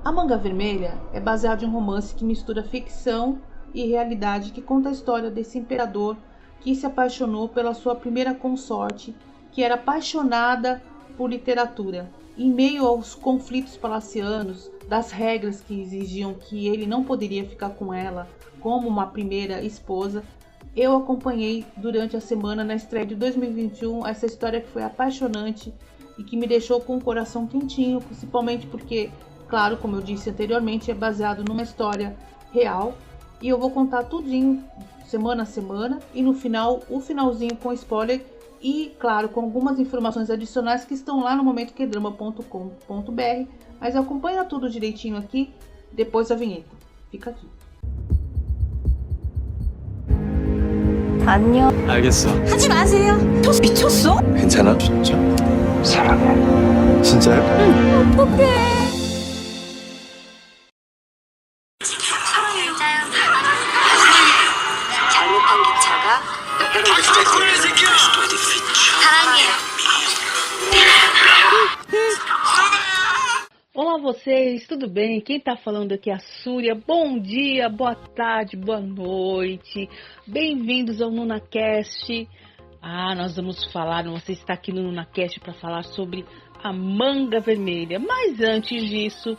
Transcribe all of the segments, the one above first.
A Manga Vermelha é baseado em um romance que mistura ficção e realidade, que conta a história desse imperador que se apaixonou pela sua primeira consorte, que era apaixonada por literatura. Em meio aos conflitos palacianos, das regras que exigiam que ele não poderia ficar com ela como uma primeira esposa, eu acompanhei durante a semana, na estreia de 2021, essa história que foi apaixonante e que me deixou com o coração quentinho, principalmente porque, claro, como eu disse anteriormente, é baseado numa história real, e eu vou contar tudinho semana a semana, e no final, o finalzinho com spoiler e, claro, com algumas informações adicionais que estão lá no momentoquedrama.com.br, mas acompanha tudo direitinho aqui depois da vinheta. Fica aqui. 안녕. 알겠어. 하지 마세요. 너 미쳤어? 괜찮아? 진짜. 사랑해. 진짜요? 응. 어떡해. 잘못한 기차가 사랑해요. Olá vocês, tudo bem? Quem tá falando aqui é a Súria. Bom dia, boa tarde, boa noite. Bem-vindos ao NunaCast. Nós vamos falar, você está aqui no NunaCast para falar sobre a Manga Vermelha. Mas antes disso,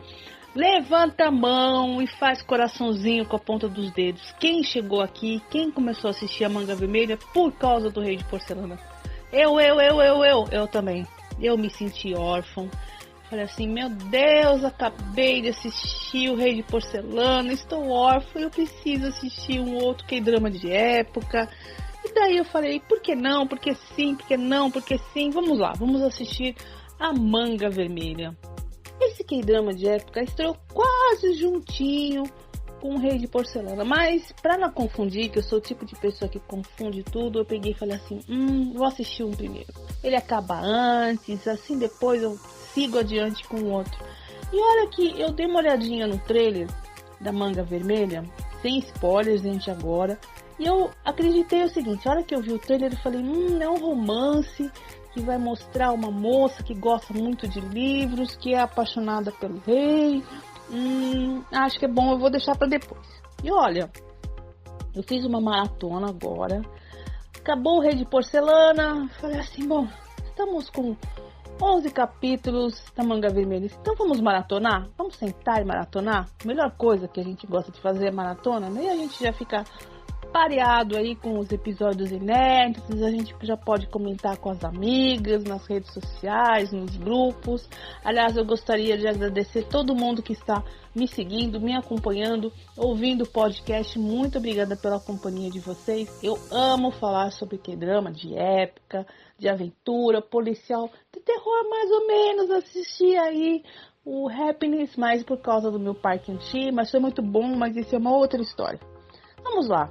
levanta a mão e faz coraçãozinho com a ponta dos dedos. Quem chegou aqui, quem começou a assistir a Manga Vermelha por causa do Rei de Porcelana? Eu também. Eu me senti órfão. Falei assim, meu Deus, acabei de assistir o Rei de Porcelana, estou órfão, eu preciso assistir um outro K-drama de época. E daí eu falei, por que não? Por que sim? Por que não? Por que sim? Vamos lá, vamos assistir a Manga Vermelha. Esse K-drama de época estreou quase juntinho com o Rei de Porcelana, mas para não confundir, que eu sou o tipo de pessoa que confunde tudo, eu peguei e falei assim, vou assistir um primeiro. Ele acaba antes, assim depois eu sigo adiante com o outro. E olha que eu dei uma olhadinha no trailer da Manga Vermelha, sem spoilers, gente, agora. E eu acreditei o seguinte, a hora que eu vi o trailer eu falei, é um romance que vai mostrar uma moça que gosta muito de livros, que é apaixonada pelo rei. Acho que é bom, eu vou deixar para depois. E olha, eu fiz uma maratona agora, acabou o Rei de Porcelana, falei assim, bom, estamos com 11 capítulos da Manga Vermelha, então vamos maratonar? Vamos sentar e maratonar? A melhor coisa que a gente gosta de fazer é maratona, né? E a gente já fica pareado aí com os episódios inéditos, a gente já pode comentar com as amigas, nas redes sociais, nos grupos. Aliás, eu gostaria de agradecer todo mundo que está me seguindo, me acompanhando, ouvindo o podcast. Muito obrigada pela companhia de vocês. Eu amo falar sobre K-drama de época, de aventura, policial, de terror mais ou menos. Assisti aí o Happiness mais por causa do meu parque antigo, mas foi muito bom, mas isso é uma outra história. Vamos lá.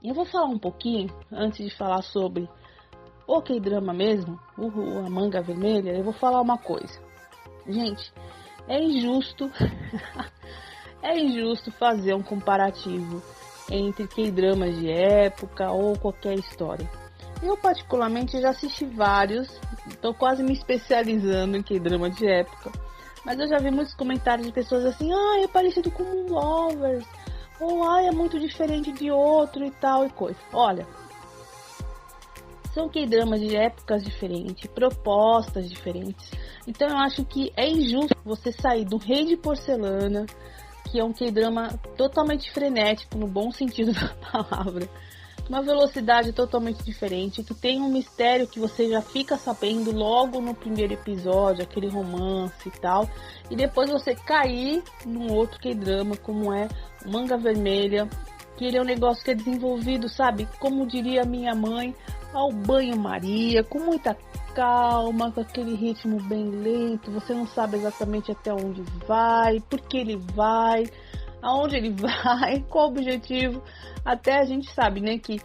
Eu vou falar um pouquinho, antes de falar sobre o K-drama mesmo, a Manga Vermelha, eu vou falar uma coisa. Gente, é injusto, é injusto fazer um comparativo entre K-dramas de época ou qualquer história. Eu particularmente já assisti vários, estou quase me especializando em K-drama de época, mas eu já vi muitos comentários de pessoas assim, é parecido com Moon Lovers, ou é muito diferente de outro e tal e coisa. Olha, são K-dramas de épocas diferentes, propostas diferentes. Então eu acho que é injusto você sair do Rei de Porcelana, que é um K-drama totalmente frenético, no bom sentido da palavra, uma velocidade totalmente diferente, que tem um mistério que você já fica sabendo logo no primeiro episódio, aquele romance e tal, e depois você cair num outro K-drama, como é Manga Vermelha, que ele é um negócio que é desenvolvido, sabe, como diria minha mãe, ao banho-maria, com muita calma, com aquele ritmo bem lento, você não sabe exatamente até onde vai, por que ele vai, aonde ele vai, qual o objetivo. Até a gente sabe, né, que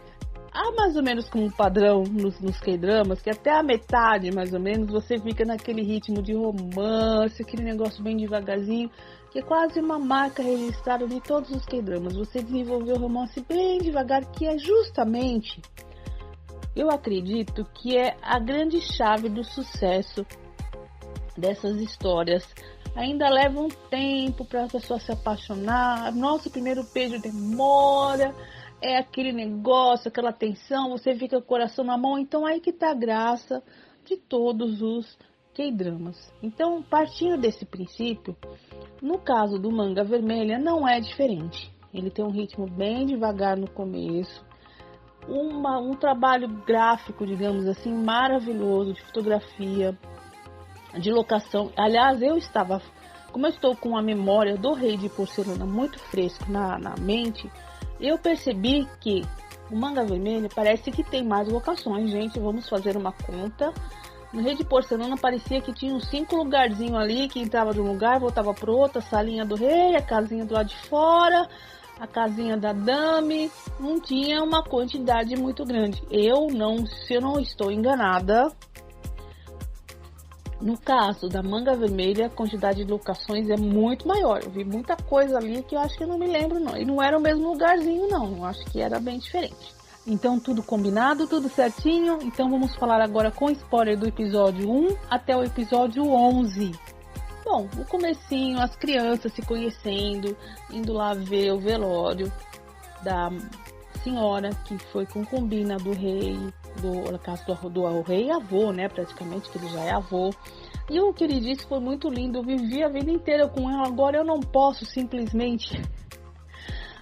há mais ou menos como padrão nos K-dramas, que até a metade, mais ou menos, você fica naquele ritmo de romance, aquele negócio bem devagarzinho, que é quase uma marca registrada de todos os K-dramas. Você desenvolveu o romance bem devagar, que é justamente, eu acredito, que é a grande chave do sucesso dessas histórias ainda leva um tempo para a pessoa se apaixonar. Nosso primeiro beijo demora, é aquele negócio, aquela tensão, você fica com o coração na mão. Então aí que tá a graça de todos os K-dramas. Então, partindo desse princípio, no caso do Manga Vermelha não é diferente. Ele tem um ritmo bem devagar no começo, um trabalho gráfico, digamos assim, maravilhoso, de fotografia, de locação. Aliás, como eu estou com a memória do Rei de Porcelana muito fresco na mente, eu percebi que o Manga Vermelho parece que tem mais locações. Gente, vamos fazer uma conta. No Rei de Porcelana parecia que tinha uns 5 lugarzinhos ali, que entrava de um lugar, voltava para outro, a salinha do rei, a casinha do lado de fora, a casinha da dame. Não tinha uma quantidade muito grande. Se eu não estou enganada, no caso da Manga Vermelha, a quantidade de locações é muito maior. Eu vi muita coisa ali que eu acho que eu não me lembro, não. E não era o mesmo lugarzinho, não. Eu acho que era bem diferente. Então, tudo combinado, tudo certinho. Então, vamos falar agora com spoiler do episódio 1 até o episódio 11. Bom, o comecinho, as crianças se conhecendo, indo lá ver o velório da senhora que foi concubina do rei, no caso do rei avô, né, praticamente, que ele já é avô. E o que ele disse foi muito lindo. Eu vivi a vida inteira com ela, agora eu não posso simplesmente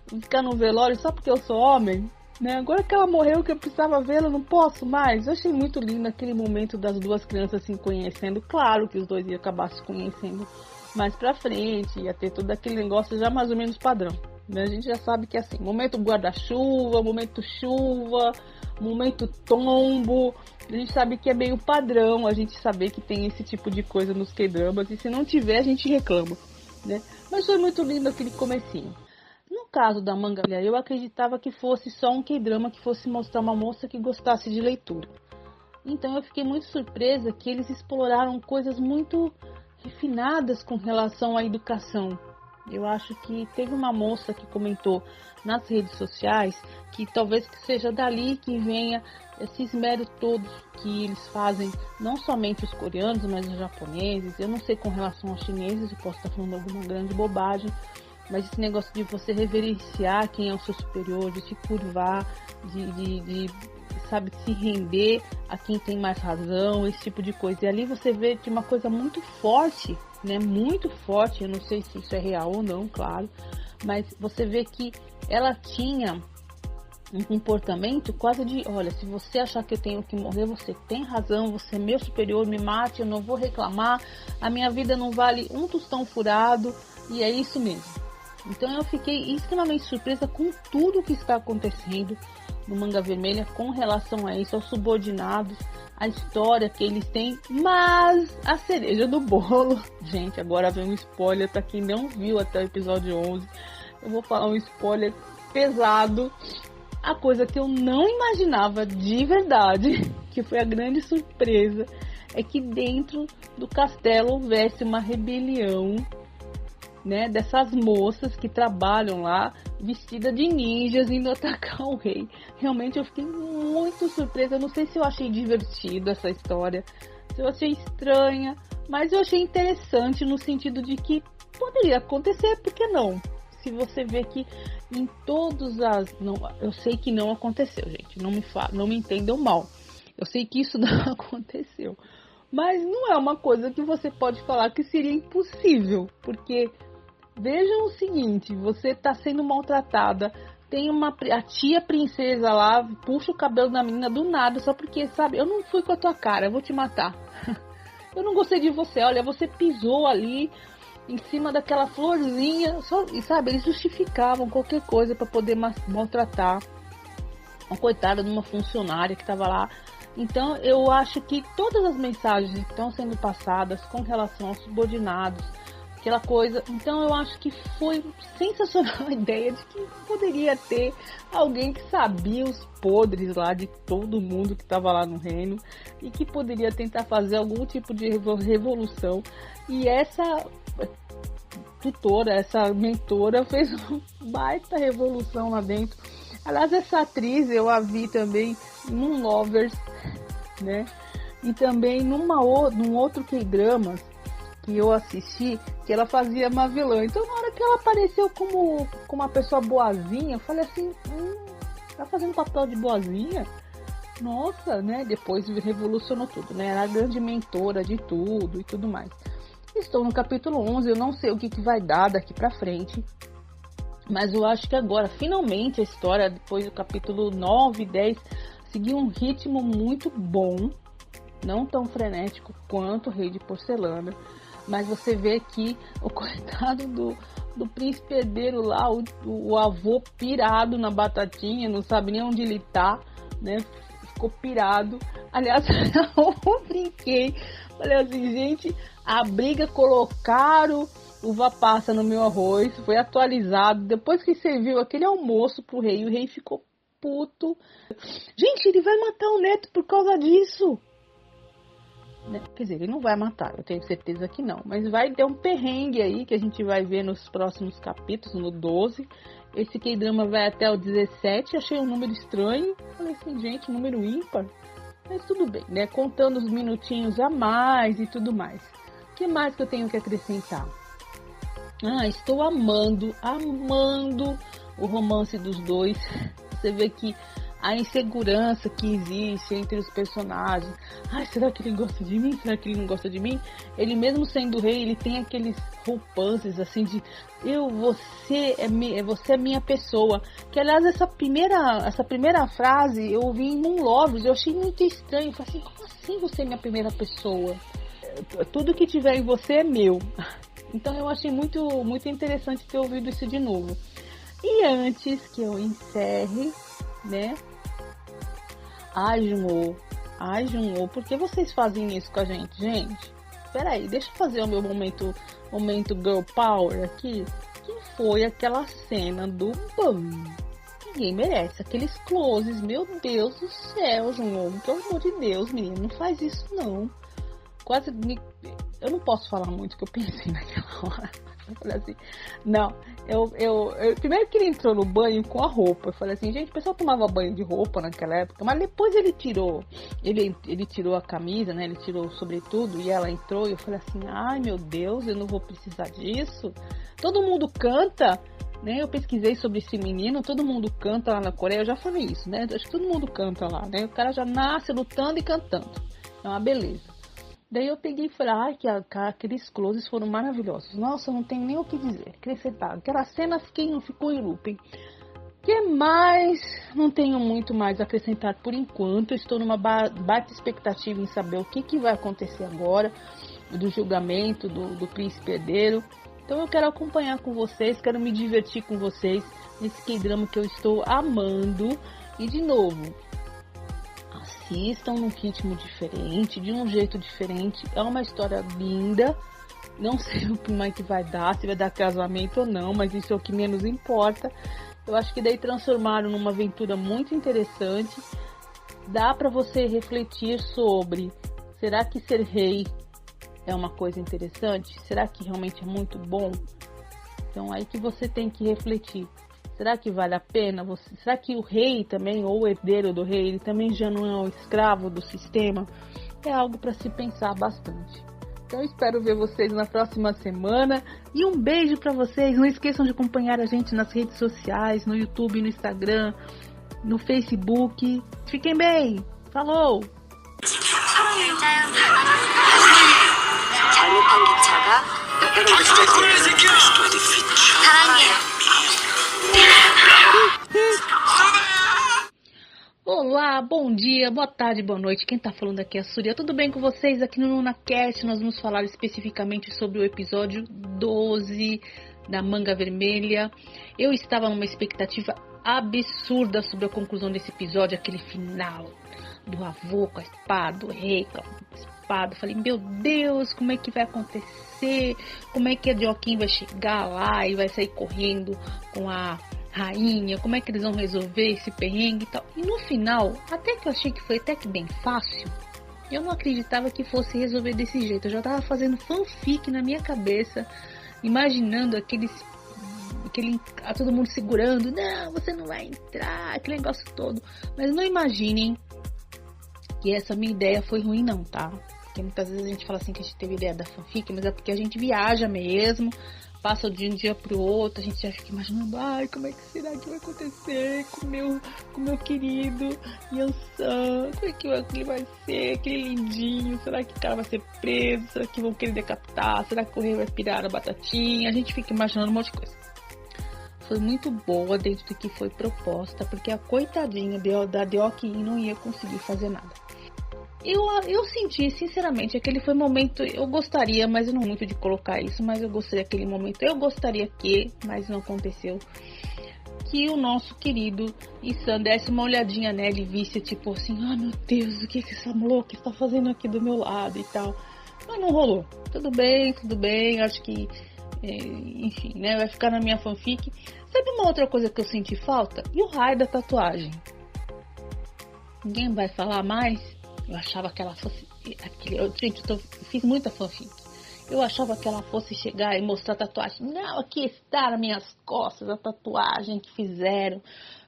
ficar no velório só porque eu sou homem, né? Agora que ela morreu, que eu precisava vê-la, não posso mais. Eu achei muito lindo aquele momento das duas crianças se conhecendo. Claro que os dois iam acabar se conhecendo mais pra frente, ia ter todo aquele negócio já mais ou menos padrão, né? A gente já sabe que é assim, momento guarda-chuva, momento chuva, momento tombo. A gente sabe que é meio padrão a gente saber que tem esse tipo de coisa nos K-dramas, e se não tiver a gente reclama, né? Mas foi muito lindo aquele comecinho. No caso da Manga Vermelha, eu acreditava que fosse só um K-drama que fosse mostrar uma moça que gostasse de leitura. Então eu fiquei muito surpresa que eles exploraram coisas muito refinadas com relação à educação. Eu acho que teve uma moça que comentou nas redes sociais que talvez seja dali que venha esse esmero todo que eles fazem, não somente os coreanos, mas os japoneses. Eu não sei com relação aos chineses, eu posso estar falando alguma grande bobagem, mas esse negócio de você reverenciar quem é o seu superior, de se curvar, de sabe, se render a quem tem mais razão, esse tipo de coisa. E ali você vê de uma coisa muito forte, né? Muito forte, eu não sei se isso é real ou não, claro, mas você vê que ela tinha um comportamento quase de, olha, se você achar que eu tenho que morrer, você tem razão, você é meu superior, me mate, eu não vou reclamar, a minha vida não vale um tostão furado, e é isso mesmo. Então eu fiquei extremamente surpresa com tudo que está acontecendo no Manga Vermelha com relação a isso, aos subordinados, a história que eles têm, mas a cereja do bolo, gente, agora vem um spoiler para quem não viu até o episódio 11, eu vou falar um spoiler pesado, a coisa que eu não imaginava de verdade, que foi a grande surpresa, é que dentro do castelo houvesse uma rebelião, né, dessas moças que trabalham lá vestidas de ninjas indo atacar o rei. Realmente eu fiquei muito surpresa. Eu não sei se eu achei divertida essa história, se eu achei estranha, mas eu achei interessante no sentido de que poderia acontecer, por que não? Se você vê que em todas as... Não, eu sei que não aconteceu, gente, não me entendam mal. Eu sei que isso não aconteceu, mas não é uma coisa que você pode falar que seria impossível, porque vejam o seguinte, você está sendo maltratada, tem a tia princesa lá, puxa o cabelo da menina do nada, só porque, sabe, eu não fui com a tua cara, eu vou te matar. Eu não gostei de você, olha, você pisou ali em cima daquela florzinha, e sabe, eles justificavam qualquer coisa para poder maltratar uma coitada de uma funcionária que estava lá. Então eu acho que todas as mensagens que estão sendo passadas com relação aos subordinados, aquela coisa, então eu acho que foi sensacional a ideia de que poderia ter alguém que sabia os podres lá de todo mundo que estava lá no reino e que poderia tentar fazer algum tipo de revolução, e essa tutora, essa mentora fez uma baita revolução lá dentro. Aliás, essa atriz eu a vi também num Lovers, né? E também num outro K-drama que eu assisti que ela fazia uma vilã. Então na hora que ela apareceu como uma pessoa boazinha, eu falei assim, tá fazendo papel de boazinha? Nossa, né? Depois revolucionou tudo, né? Era a grande mentora de tudo e tudo mais. Estou no capítulo 11, eu não sei o que vai dar daqui pra frente. Mas eu acho que agora, finalmente, a história, depois do capítulo 9 e 10, seguiu um ritmo muito bom. Não tão frenético quanto o Rei de Porcelana. Mas você vê que o coitado do príncipe herdeiro lá, o avô pirado na batatinha, não sabe nem onde ele tá, né? Ficou pirado. Aliás, eu brinquei. Falei assim, gente, a briga colocaram uva passa no meu arroz, foi atualizado. Depois que serviu aquele almoço pro rei, o rei ficou puto. Gente, ele vai matar o neto por causa disso. Quer dizer, ele não vai matar, eu tenho certeza que não. Mas vai ter um perrengue aí que a gente vai ver nos próximos capítulos, no 12. Esse K-drama vai até o 17. Achei um número estranho. Falei assim, gente, número ímpar. Mas tudo bem, né? Contando os minutinhos a mais e tudo mais. O que mais que eu tenho que acrescentar? Estou amando o romance dos dois. Você vê que a insegurança que existe entre os personagens. Será que ele gosta de mim? Será que ele não gosta de mim? Ele mesmo sendo rei, ele tem aqueles romances assim de você é minha pessoa. Que aliás essa primeira frase eu ouvi em Moon Lovers, eu achei muito estranho. Eu falei assim, como assim você é minha primeira pessoa? Tudo que tiver em você é meu. Então eu achei muito, muito interessante ter ouvido isso de novo. E antes que eu encerre, né? Junho, por que vocês fazem isso com a gente? Gente, peraí, deixa eu fazer o meu momento Girl Power aqui. Que foi aquela cena do banho? Ninguém merece aqueles closes, meu Deus do céu, Junho. Pelo amor de Deus, menino, não faz isso não. Eu não posso falar muito o que eu pensei naquela hora. Eu falei assim, não, eu primeiro que ele entrou no banho com a roupa, eu falei assim, gente, o pessoal tomava banho de roupa naquela época, mas depois ele tirou a camisa, né, ele tirou o sobretudo e ela entrou e eu falei assim, ai meu Deus, eu não vou precisar disso, todo mundo canta, né, eu pesquisei sobre esse menino, todo mundo canta lá na Coreia, eu já falei isso, né, acho que todo mundo canta lá, né, o cara já nasce lutando e cantando, é uma beleza. Daí eu peguei e falei, que aqueles closes foram maravilhosos. Nossa, não tem nem o que dizer. Acrescentado. Aquela cena ficou em looping. Que mais? Não tenho muito mais a acrescentar por enquanto. Eu estou numa baita expectativa em saber o que vai acontecer agora. Do julgamento do príncipe herdeiro. Então eu quero acompanhar com vocês. Quero me divertir com vocês. Nesse K-drama que eu estou amando. E de novo, assistam num ritmo diferente, de um jeito diferente. É uma história linda. Não sei o que mais que vai dar, se vai dar casamento ou não, mas isso é o que menos importa. Eu acho que daí transformaram numa aventura muito interessante. Dá para você refletir sobre, será que ser rei é uma coisa interessante? Será que realmente é muito bom? Então aí que você tem que refletir. Será que vale a pena? Será que o rei também, ou o herdeiro do rei, ele também já não é um escravo do sistema? É algo para se pensar bastante. Então eu espero ver vocês na próxima semana. E um beijo para vocês. Não esqueçam de acompanhar a gente nas redes sociais, no YouTube, no Instagram, no Facebook. Fiquem bem. Falou! 잘못한 기차가 사랑해요. Olá, bom dia, boa tarde, boa noite. Quem tá falando aqui é a Surya. Tudo bem com vocês? Aqui no NunaCast nós vamos falar especificamente sobre o episódio 12 da Manga Vermelha. Eu estava numa expectativa absurda sobre a conclusão desse episódio, aquele final do avô com a espada, do rei com a espada. Falei, meu Deus, como é que vai acontecer? Como é que a Joaquim vai chegar lá e vai sair correndo com a rainha? Como é que eles vão resolver esse perrengue e tal? E no final, até que eu achei que foi até que bem fácil, eu não acreditava que fosse resolver desse jeito. Eu já tava fazendo fanfic na minha cabeça, imaginando todo mundo segurando, não, você não vai entrar, aquele negócio todo. Mas não imaginem que essa minha ideia foi ruim não, tá? Porque muitas vezes a gente fala assim que a gente teve ideia da fanfic, mas é porque a gente viaja mesmo, passa de um dia pro outro, a gente já fica imaginando, ai, como é que será que vai acontecer com meu querido Yansan? Como é que ele vai ser? Aquele lindinho, será que o cara vai ser preso? Será que vão querer decapitar? Será que o rei vai pirar a batatinha? A gente fica imaginando um monte de coisa. Foi muito boa dentro do que foi proposta, porque a coitadinha da Deokin não ia conseguir fazer nada. Eu senti, sinceramente, aquele foi momento, eu gostaria, mas eu não muito de colocar isso, mas eu gostaria daquele momento, mas não aconteceu, que o nosso querido Issan desse uma olhadinha nela e visse, tipo assim, ah, meu Deus, o que essa louca está fazendo aqui do meu lado e tal. Mas não rolou. Tudo bem, acho que, enfim, né, vai ficar na minha fanfic. Sabe uma outra coisa que eu senti falta? E o raio da tatuagem? Ninguém vai falar mais? Eu achava que ela fosse... eu fiz muita fanfic. Eu achava que ela fosse chegar e mostrar a tatuagem. Não, aqui está nas minhas costas a tatuagem que fizeram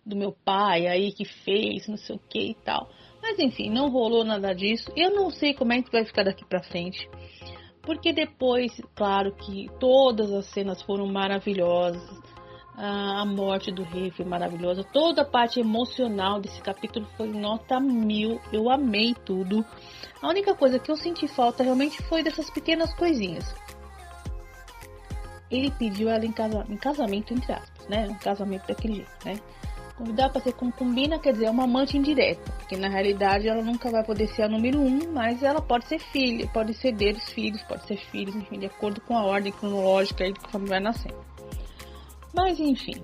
do meu pai aí, que fez, não sei o que e tal. Mas enfim, não rolou nada disso. Eu não sei como é que vai ficar daqui pra frente. Porque depois, claro que todas as cenas foram maravilhosas. A morte do rei foi maravilhosa. Toda a parte emocional desse capítulo foi nota 1000. Eu amei tudo. A única coisa que eu senti falta realmente foi dessas pequenas coisinhas. Ele pediu ela em casamento, entre aspas, né? Um casamento daquele jeito, né? Convidar para ser concubina, quer dizer, é uma amante indireta. Porque na realidade ela nunca vai poder ser a número 1, mas ela pode ser filha, pode ser deles filhos, pode ser filhos, enfim, de acordo com a ordem cronológica aí que a família vai nascendo. Mas enfim,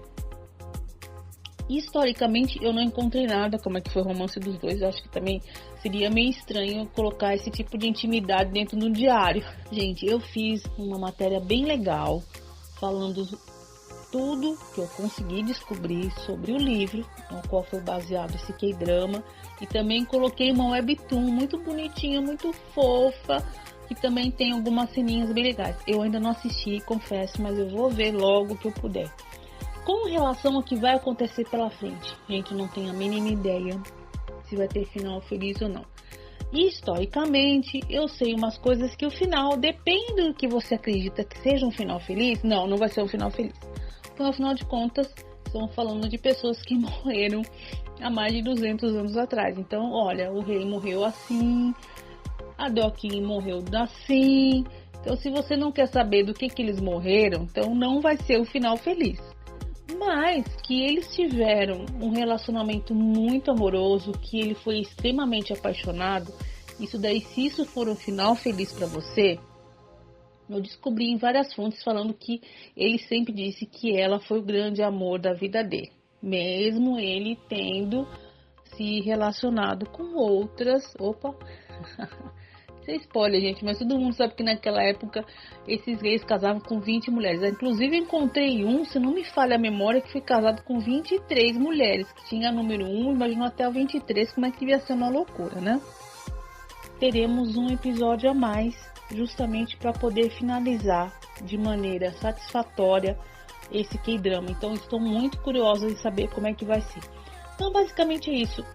historicamente eu não encontrei nada como é que foi o romance dos dois. Eu acho que também seria meio estranho colocar esse tipo de intimidade dentro do diário. Gente, eu fiz uma matéria bem legal falando tudo que eu consegui descobrir sobre o livro no qual foi baseado esse K-drama. E também coloquei uma webtoon muito bonitinha, muito fofa, que também tem algumas ceninhas bem legais. Eu ainda não assisti, confesso, mas eu vou ver logo que eu puder. Com relação ao que vai acontecer pela frente, gente, não tenho a mínima ideia se vai ter final feliz ou não. E historicamente, eu sei umas coisas que o final, depende do que você acredita que seja um final feliz, não vai ser um final feliz. Então, afinal de contas, estamos falando de pessoas que morreram há mais de 200 anos atrás. Então, olha, o rei morreu assim, a Deokin morreu assim. Então, se você não quer saber do que eles morreram, então não vai ser o final feliz. Mas que eles tiveram um relacionamento muito amoroso, que ele foi extremamente apaixonado, isso daí, se isso for um final feliz para você, eu descobri em várias fontes falando que ele sempre disse que ela foi o grande amor da vida dele, mesmo ele tendo se relacionado com outras. Opa! Isso é spoiler, gente, mas todo mundo sabe que naquela época esses reis casavam com 20 mulheres. Inclusive encontrei um, se não me falha a memória, que foi casado com 23 mulheres, que tinha a número 1, imaginou até o 23, como é que devia ser uma loucura, né? Teremos um episódio a mais, justamente para poder finalizar de maneira satisfatória esse K-drama. Então estou muito curiosa em saber como é que vai ser. Então basicamente é isso.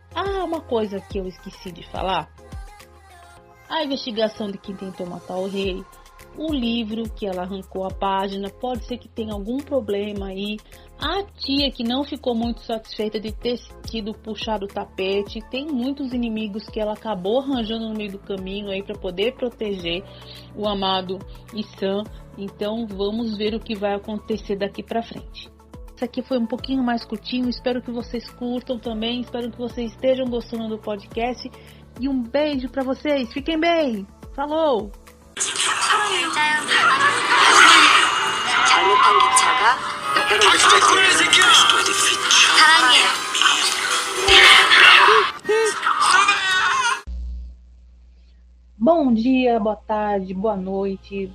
Uma coisa que eu esqueci de falar. A investigação de quem tentou matar o rei, o livro que ela arrancou a página, pode ser que tenha algum problema aí. A tia que não ficou muito satisfeita de ter sido puxado o tapete, tem muitos inimigos que ela acabou arranjando no meio do caminho aí para poder proteger o amado Issan. Então vamos ver o que vai acontecer daqui para frente. Esse aqui foi um pouquinho mais curtinho, espero que vocês curtam também, espero que vocês estejam gostando do podcast. E um beijo pra vocês. Fiquem bem. Falou! 잘못한 기차가 사랑해요. Bom dia, boa tarde, boa noite,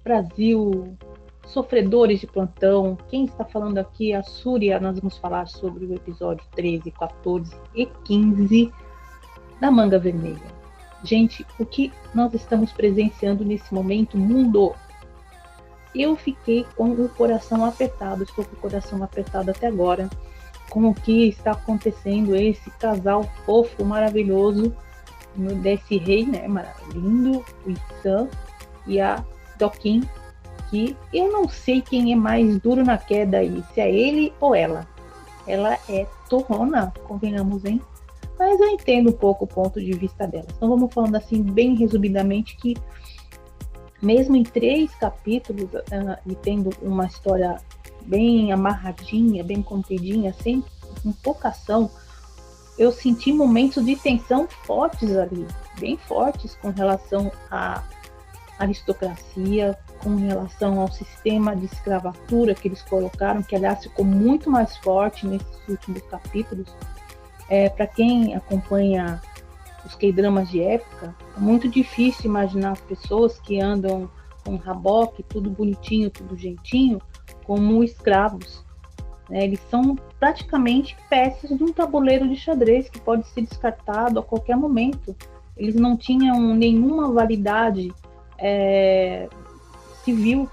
Brasil, sofredores de plantão. Quem está falando aqui é a Súria. Nós vamos falar sobre o episódio 13, 14 e 15 da Manga Vermelha. Gente, o que nós estamos presenciando nesse momento, mundo? Eu fiquei com o coração apertado, estou com o coração apertado até agora, com o que está acontecendo, esse casal fofo, maravilhoso, desse rei, né, lindo, o Isan e a Dokin, que eu não sei quem é mais duro na queda aí, se é ele ou ela. Ela é torrona, convenhamos, hein? Mas eu entendo um pouco o ponto de vista dela. Então vamos falando assim, bem resumidamente, que mesmo em 3 capítulos, e tendo uma história bem amarradinha, bem contidinha, sem pouca ação, eu senti momentos de tensão fortes ali, bem fortes com relação à aristocracia, com relação ao sistema de escravatura que eles colocaram, que aliás ficou muito mais forte nesses últimos capítulos. Para quem acompanha os K-dramas de época, é muito difícil imaginar as pessoas que andam com raboque, tudo bonitinho, tudo jeitinho, como escravos. Eles são praticamente peças de um tabuleiro de xadrez que pode ser descartado a qualquer momento. Eles não tinham nenhuma validade civil,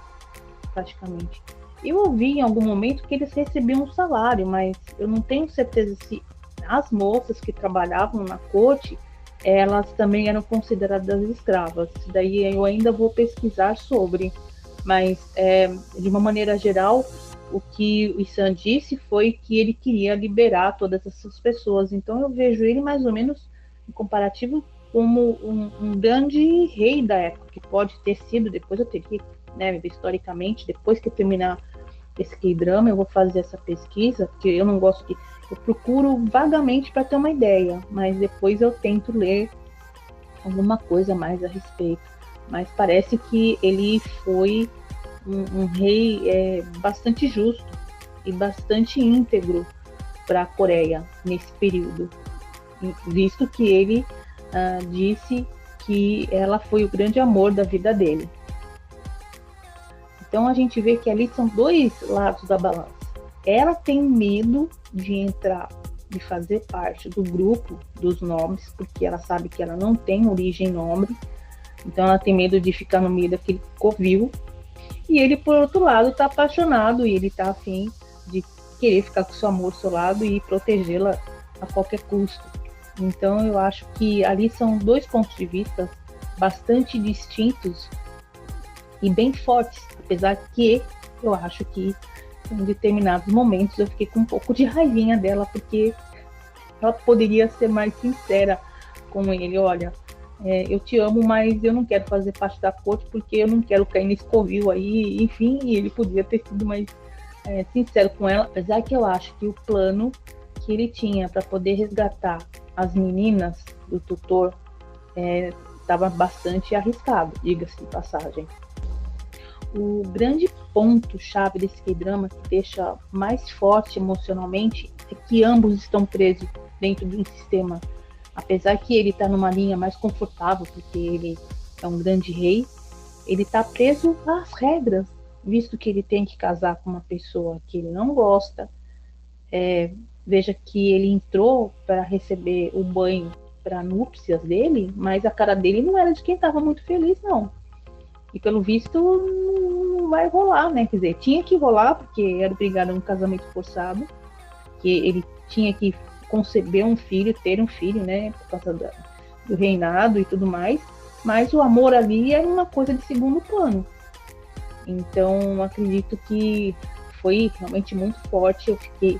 praticamente. Eu ouvi em algum momento que eles recebiam um salário, mas eu não tenho certeza se as moças que trabalhavam na corte, elas também eram consideradas escravas. Daí eu ainda vou pesquisar sobre, mas de uma maneira geral, o que o Isan disse foi que ele queria liberar todas essas pessoas. Então eu vejo ele mais ou menos em comparativo como um grande rei da época, que pode ter sido, depois eu teria, né, historicamente, depois que terminar esse K-drama, eu vou fazer essa pesquisa, porque eu não gosto que... Eu procuro vagamente para ter uma ideia, mas depois eu tento ler alguma coisa mais a respeito. Mas parece que ele foi um rei bastante justo e bastante íntegro para a Coreia nesse período, visto que ele disse que ela foi o grande amor da vida dele. Então a gente vê que ali são 2 lados da balança. Ela tem medo de entrar, de fazer parte do grupo dos nobres, porque ela sabe que ela não tem origem nobre, então ela tem medo de ficar no meio daquele covil. E ele, por outro lado, está apaixonado e ele está afim de querer ficar com seu amor ao seu lado e protegê-la a qualquer custo. Então eu acho que ali são 2 pontos de vista bastante distintos e bem fortes, apesar que eu acho que em determinados momentos eu fiquei com um pouco de raivinha dela, porque ela poderia ser mais sincera com ele. Olha, eu te amo, mas eu não quero fazer parte da corte porque eu não quero cair nesse covil aí, enfim, e ele podia ter sido mais sincero com ela, apesar que eu acho que o plano que ele tinha para poder resgatar as meninas do tutor estava bastante arriscado, diga-se de passagem. O grande ponto-chave desse K-drama, que deixa mais forte emocionalmente, é que ambos estão presos dentro de um sistema. Apesar que ele está numa linha mais confortável, porque ele é um grande rei, ele está preso às regras, visto que ele tem que casar com uma pessoa que ele não gosta. Veja que ele entrou para receber o banho para núpcias dele, mas a cara dele não era de quem estava muito feliz, não. E pelo visto não vai rolar, né? Quer dizer, tinha que rolar, porque era obrigado a um casamento forçado, que ele tinha que conceber um filho, ter um filho, né? Por causa do reinado e tudo mais. Mas o amor ali era uma coisa de segundo plano. Então, acredito que foi realmente muito forte. Eu fiquei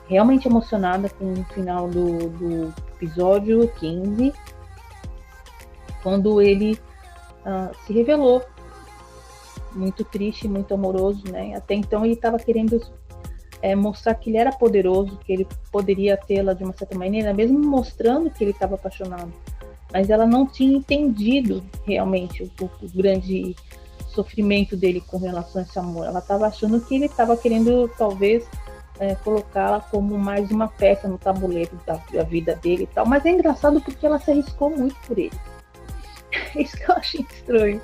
realmente emocionada com o final do episódio 15, quando ele se revelou muito triste, muito amoroso, né? Até então ele estava querendo mostrar que ele era poderoso, que ele poderia tê-la de uma certa maneira, mesmo mostrando que ele estava apaixonado. Mas ela não tinha entendido realmente o grande sofrimento dele com relação a esse amor. Ela estava achando que ele estava querendo, talvez, colocá-la como mais uma peça no tabuleiro da vida dele e tal. Mas é engraçado porque ela se arriscou muito por ele. Isso que eu achei estranho.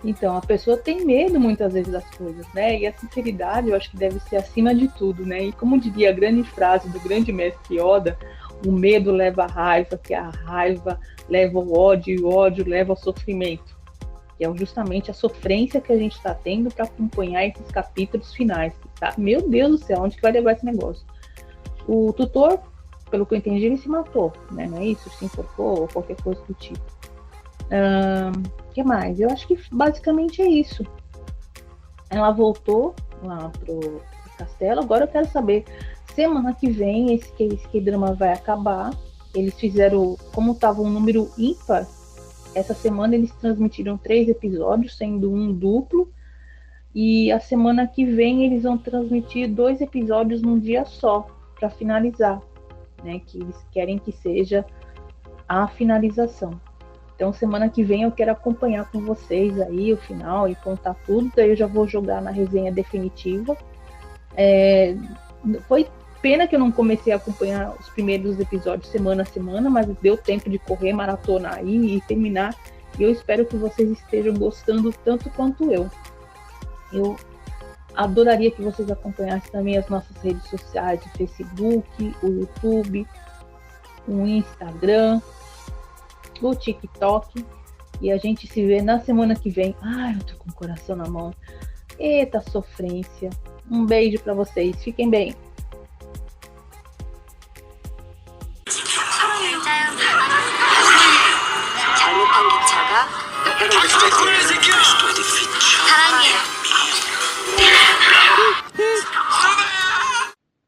Então, a pessoa tem medo muitas vezes das coisas, né? E a sinceridade eu acho que deve ser acima de tudo, né? E como diria a grande frase do grande mestre Yoda, o medo leva à raiva, que a raiva leva ao ódio, e o ódio leva ao sofrimento. Que é justamente a sofrência que a gente está tendo para acompanhar esses capítulos finais. Tá? Meu Deus do céu, onde que vai levar esse negócio? O tutor pelo que eu entendi, ele se matou, né? Não é isso? Se enforcou ou qualquer coisa do tipo. Que mais? Eu acho que basicamente é isso. Ela voltou lá pro castelo. Agora eu quero saber, semana que vem esse K-drama vai acabar. Eles fizeram, como estava um número ímpar, essa semana eles transmitiram 3 episódios, sendo um duplo. E a semana que vem eles vão transmitir 2 episódios num dia só, para finalizar, né? Que eles querem que seja a finalização. Então, semana que vem eu quero acompanhar com vocês aí o final e contar tudo. Daí eu já vou jogar na resenha definitiva. Foi pena que eu não comecei a acompanhar os primeiros episódios semana a semana, mas deu tempo de correr, maratonar aí e terminar. E eu espero que vocês estejam gostando tanto quanto eu. Eu adoraria que vocês acompanhassem também as nossas redes sociais, o Facebook, o YouTube, o Instagram, o TikTok. E a gente se vê na semana que vem. Ai, eu tô com o coração na mão. Eita sofrência. Um beijo pra vocês. Fiquem bem. 잘못한 기차가 사랑해요.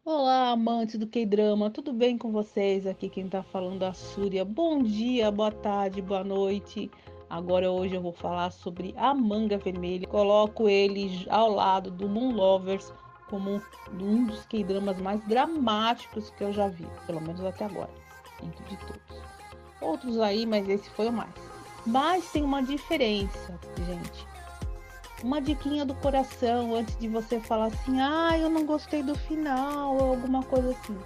Olá, amantes do K-drama, tudo bem com vocês? Aqui quem tá falando é a Súria. Bom dia, boa tarde, boa noite. Agora hoje eu vou falar sobre A Manga Vermelha. Coloco ele ao lado do Moon Lovers como um dos K-dramas mais dramáticos que eu já vi, pelo menos até agora, dentro de todos. Outros aí, mas esse foi o mais. Mas tem uma diferença, gente. Uma diquinha do coração antes de você falar assim, eu não gostei do final, ou alguma coisa assim.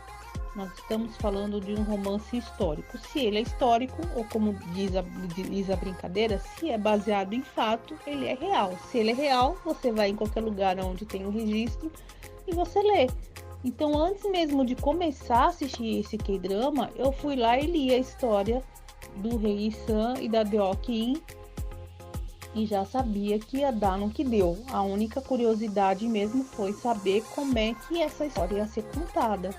Nós estamos falando de um romance histórico. Se ele é histórico, ou como diz a brincadeira, se é baseado em fato, ele é real. Se ele é real, você vai em qualquer lugar onde tem um registro e você lê. Então, antes mesmo de começar a assistir esse K-drama, eu fui lá e li a história do Rei San e da Deokin e já sabia que ia dar no que deu. A única curiosidade mesmo foi saber como é que essa história ia ser contada.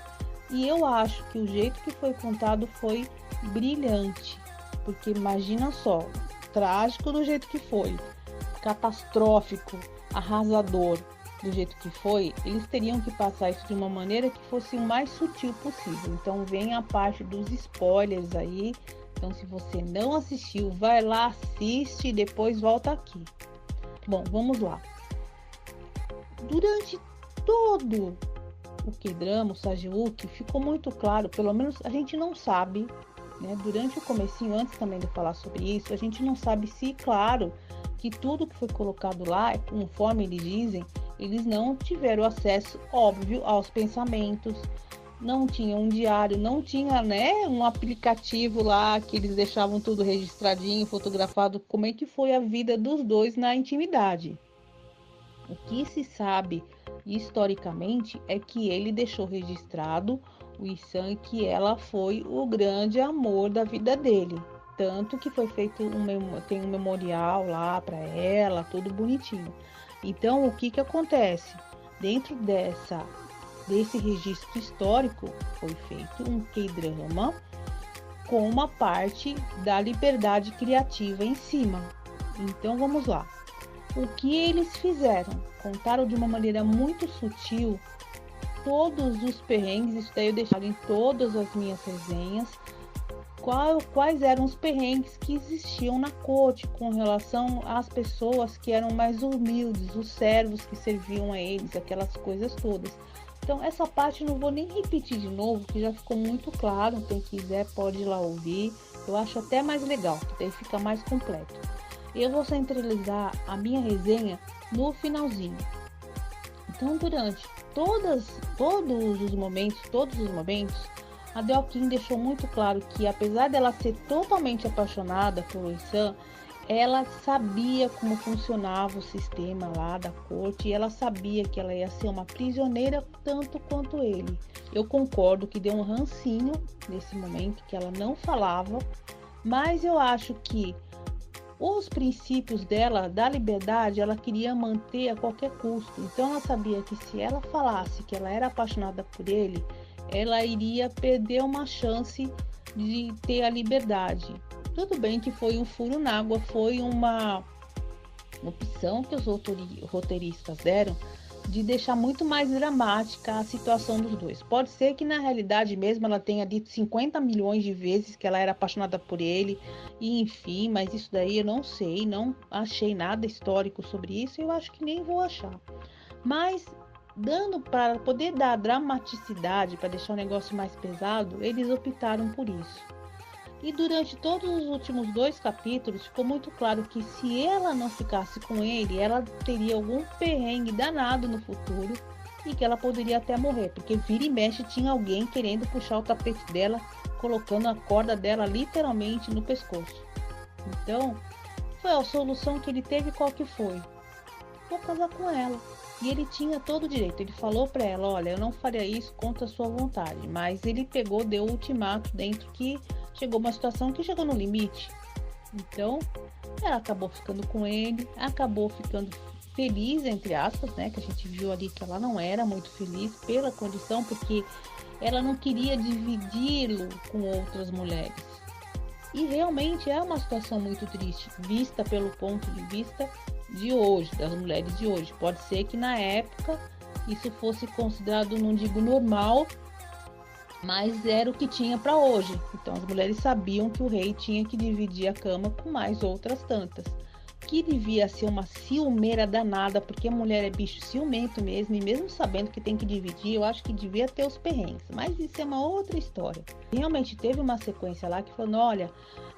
E eu acho que o jeito que foi contado foi brilhante, porque imagina só, trágico do jeito que foi, catastrófico, arrasador do jeito que foi, eles teriam que passar isso de uma maneira que fosse o mais sutil possível. Então vem a parte dos spoilers aí. Então se você não assistiu, vai lá, assiste e depois volta aqui. Bom, vamos lá. Durante todo o K-drama, o Sajiuki, ficou muito claro, pelo menos a gente não sabe, né? Durante o comecinho, antes também de falar sobre isso, a gente não sabe se, claro, que tudo que foi colocado lá, conforme eles dizem, eles não tiveram acesso, óbvio, aos pensamentos, não tinha um diário, não tinha, né, um aplicativo lá que eles deixavam tudo registradinho, fotografado, como é que foi a vida dos dois na intimidade. O que se sabe historicamente é que ele deixou registrado o Isan, que ela foi o grande amor da vida dele. Tanto que foi feito tem um memorial lá para ela, tudo bonitinho. Então, o que acontece? Dentro desse registro histórico, foi feito um K-drama com uma parte da liberdade criativa em cima. Então, vamos lá. O que eles fizeram? Contaram de uma maneira muito sutil todos os perrengues, isso daí eu deixei em todas as minhas resenhas, quais eram os perrengues que existiam na corte com relação às pessoas que eram mais humildes, os servos que serviam a eles, aquelas coisas todas. Então essa parte não vou nem repetir de novo, que já ficou muito claro, quem quiser pode ir lá ouvir, eu acho até mais legal, que daí fica mais completo. Eu vou centralizar a minha resenha no finalzinho. Então durante todos os momentos, a Deokin deixou muito claro que, apesar dela ser totalmente apaixonada por Isan, ela sabia como funcionava o sistema lá da corte e ela sabia que ela ia ser uma prisioneira tanto quanto ele. Eu concordo que deu um rancinho nesse momento, que ela não falava, mas eu acho que os princípios dela, da liberdade, ela queria manter a qualquer custo. Então ela sabia que se ela falasse que ela era apaixonada por ele, ela iria perder uma chance de ter a liberdade. Tudo bem que foi um furo na água, foi uma opção que os roteiristas deram de deixar muito mais dramática a situação dos dois. Pode ser que na realidade mesmo ela tenha dito 50 milhões de vezes que ela era apaixonada por ele, e enfim, mas isso daí eu não sei, não achei nada histórico sobre isso, eu acho que nem vou achar. Mas dando para poder dar dramaticidade, para deixar o negócio mais pesado, eles optaram por isso. E durante todos os últimos 2 capítulos ficou muito claro que se ela não ficasse com ele, ela teria algum perrengue danado no futuro e que ela poderia até morrer, porque vira e mexe tinha alguém querendo puxar o tapete dela, colocando a corda dela literalmente no pescoço. Então, foi a solução que ele teve. Qual que foi? Vou casar com ela. E ele tinha todo o direito. Ele falou para ela, olha, eu não faria isso contra a sua vontade. Mas ele pegou, deu o ultimato dentro que chegou uma situação que chegou no limite. Então, ela acabou ficando com ele, acabou ficando feliz, entre aspas, né? Que a gente viu ali que ela não era muito feliz pela condição, porque ela não queria dividi-lo com outras mulheres. E realmente é uma situação muito triste, vista pelo ponto de vista de hoje, das mulheres de hoje. Pode ser que na época isso fosse considerado, não digo normal, mas era o que tinha para hoje. Então as mulheres sabiam que o rei tinha que dividir a cama com mais outras tantas. Que devia ser uma ciumeira danada, porque a mulher é bicho ciumento mesmo, e mesmo sabendo que tem que dividir, eu acho que devia ter os perrengues. Mas isso é uma outra história. Realmente teve uma sequência lá que falou, olha,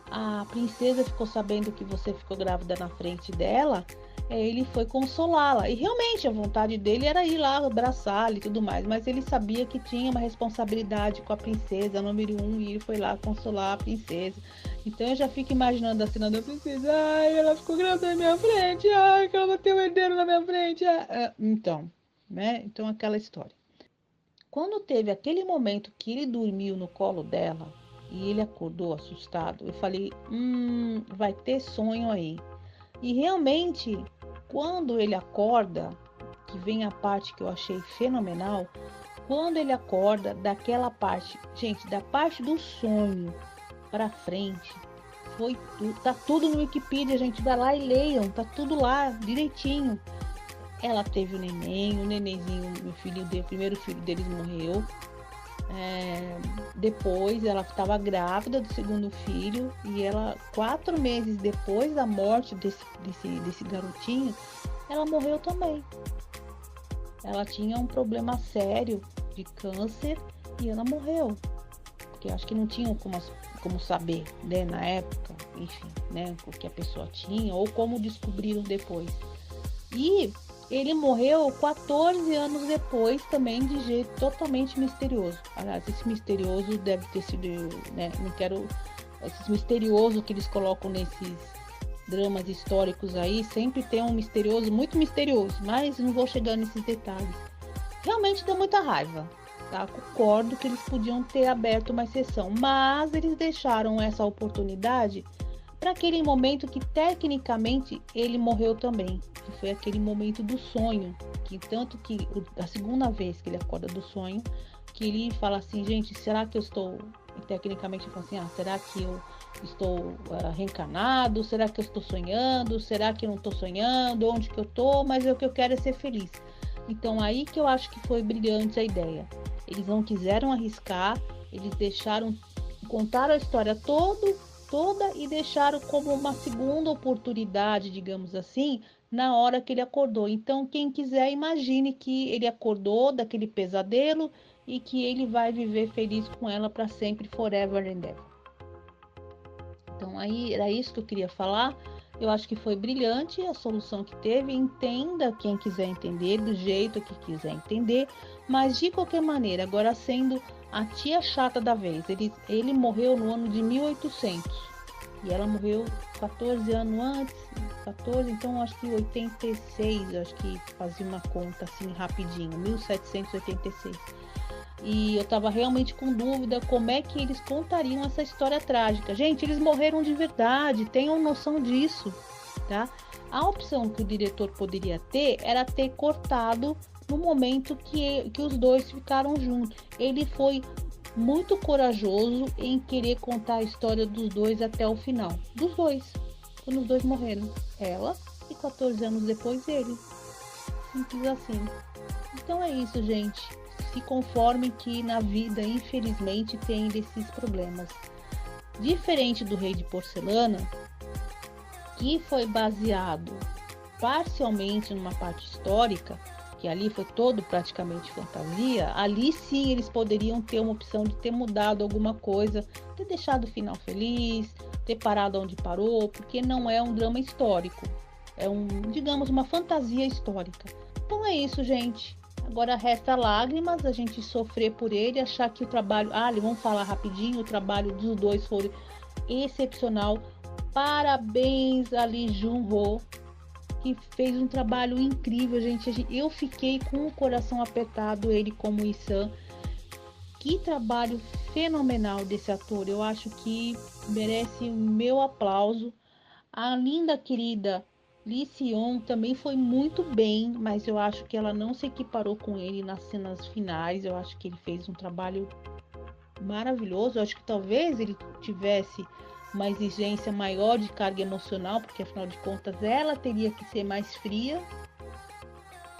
a princesa ficou sabendo que você ficou grávida na frente dela, ele foi consolá-la. E realmente a vontade dele era ir lá abraçá-la e tudo mais, mas ele sabia que tinha uma responsabilidade com a princesa, número 1, e ele foi lá consolar a princesa. Então eu já fico imaginando a cena da princesa, ai, ela ficou grávida na minha frente, ai, que ela bateu o herdeiro na minha frente. Então, né? Então aquela história. Quando teve aquele momento que ele dormiu no colo dela e ele acordou assustado, eu falei, vai ter sonho aí. E realmente, quando ele acorda, que vem a parte que eu achei fenomenal, quando ele acorda daquela parte, gente, da parte do sonho pra frente, foi tudo, tá tudo no Wikipedia, gente, vai lá e leiam, tá tudo lá, direitinho. Ela teve o nenenzinho, o primeiro filho deles morreu. Depois ela estava grávida do segundo filho, e ela, 4 meses depois da morte desse garotinho, ela morreu também. Ela tinha um problema sério de câncer e ela morreu, porque acho que não tinham como saber, né, na época, enfim, né, o que a pessoa tinha ou como descobriram depois. E ele morreu 14 anos depois, também de jeito totalmente misterioso. Aliás, esse misterioso deve ter sido, né, não quero... Esses misteriosos que eles colocam nesses dramas históricos aí, sempre tem um misterioso, muito misterioso, mas não vou chegar nesses detalhes. Realmente deu muita raiva, tá? Concordo que eles podiam ter aberto uma exceção, mas eles deixaram essa oportunidade para aquele momento que tecnicamente ele morreu também, que foi aquele momento do sonho, que tanto que a segunda vez que ele acorda do sonho, que ele fala assim, gente, será que eu estou, tecnicamente ele fala assim, será que eu estou reencarnado, será que eu estou sonhando, será que eu não estou sonhando, onde que eu estou, mas o que eu quero é ser feliz. Então aí que eu acho que foi brilhante a ideia, eles não quiseram arriscar, eles deixaram, contaram a história toda e deixaram como uma segunda oportunidade, digamos assim, na hora que ele acordou. Então, quem quiser, imagine que ele acordou daquele pesadelo e que ele vai viver feliz com ela para sempre, forever and ever. Então, aí era isso que eu queria falar. Eu acho que foi brilhante a solução que teve. Entenda quem quiser entender, do jeito que quiser entender, mas de qualquer maneira, agora sendo a tia chata da vez, ele morreu no ano de 1800 e ela morreu 14 anos antes, 14, então acho que 86, acho que fazia uma conta assim rapidinho, 1786. E eu tava realmente com dúvida como é que eles contariam essa história trágica. Gente, eles morreram de verdade, tenham noção disso, tá? A opção que o diretor poderia ter era ter cortado no momento que os dois ficaram juntos. Ele foi muito corajoso em querer contar a história dos dois até o final. Dos dois. Quando os dois morreram. Ela e 14 anos depois ele. Simples assim. Então é isso, gente. Se conformem que na vida, infelizmente, tem desses problemas. Diferente do Rei de Porcelana, que foi baseado parcialmente numa parte histórica, que ali foi todo praticamente fantasia, ali sim eles poderiam ter uma opção de ter mudado alguma coisa, ter deixado o final feliz, ter parado onde parou, porque não é um drama histórico, é digamos, uma fantasia histórica. Então é isso, gente. Agora resta lágrimas, a gente sofrer por ele, achar que o trabalho... vamos falar rapidinho, o trabalho dos dois foi excepcional. Parabéns a Lee Jun-ho, que fez um trabalho incrível, gente. Eu fiquei com o coração apertado, ele como Yi-san. Que trabalho fenomenal desse ator. Eu acho que merece o meu aplauso. A linda, querida Lee Se-young também foi muito bem, mas eu acho que ela não se equiparou com ele nas cenas finais. Eu acho que ele fez um trabalho maravilhoso. Eu acho que talvez ele tivesse uma exigência maior de carga emocional, porque afinal de contas ela teria que ser mais fria.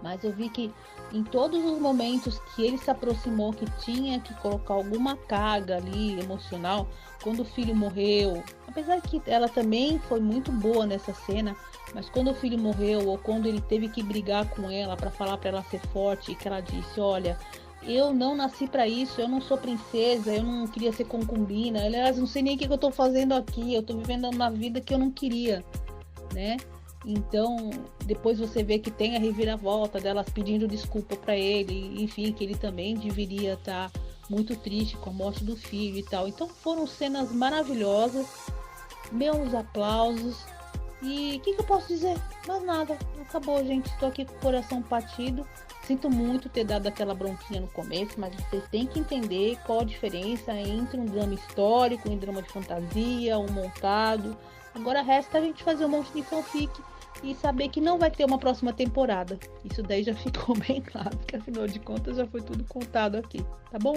Mas eu vi que em todos os momentos que ele se aproximou, que tinha que colocar alguma carga ali emocional, quando o filho morreu, apesar que ela também foi muito boa nessa cena, mas quando o filho morreu ou quando ele teve que brigar com ela para falar para ela ser forte, e que ela disse, olha, eu não nasci para isso, eu não sou princesa, eu não queria ser concubina, aliás, não sei nem o que eu tô fazendo aqui, eu tô vivendo uma vida que eu não queria, né? Então, depois você vê que tem a reviravolta delas pedindo desculpa para ele, enfim, que ele também deveria estar muito triste com a morte do filho e tal. Então foram cenas maravilhosas, meus aplausos. E o que eu posso dizer? Mais nada, acabou, gente. Estou aqui com o coração partido. Sinto muito ter dado aquela bronquinha no começo, mas vocês têm que entender qual a diferença entre um drama histórico, um drama de fantasia, um montado. Agora resta a gente fazer um monte de fanfic e saber que não vai ter uma próxima temporada. Isso daí já ficou bem claro, porque afinal de contas já foi tudo contado aqui, tá bom?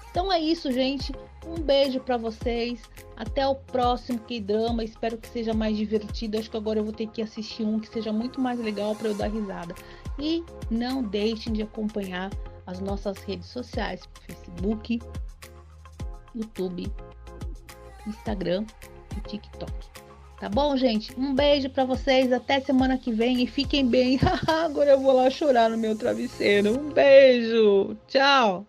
Então é isso, gente. Um beijo pra vocês. Até o próximo K-drama. Espero que seja mais divertido. Acho que agora eu vou ter que assistir um que seja muito mais legal para eu dar risada. E não deixem de acompanhar as nossas redes sociais: Facebook, YouTube, Instagram e TikTok. Tá bom, gente? Um beijo pra vocês. Até semana que vem e fiquem bem. Agora eu vou lá chorar no meu travesseiro. Um beijo. Tchau.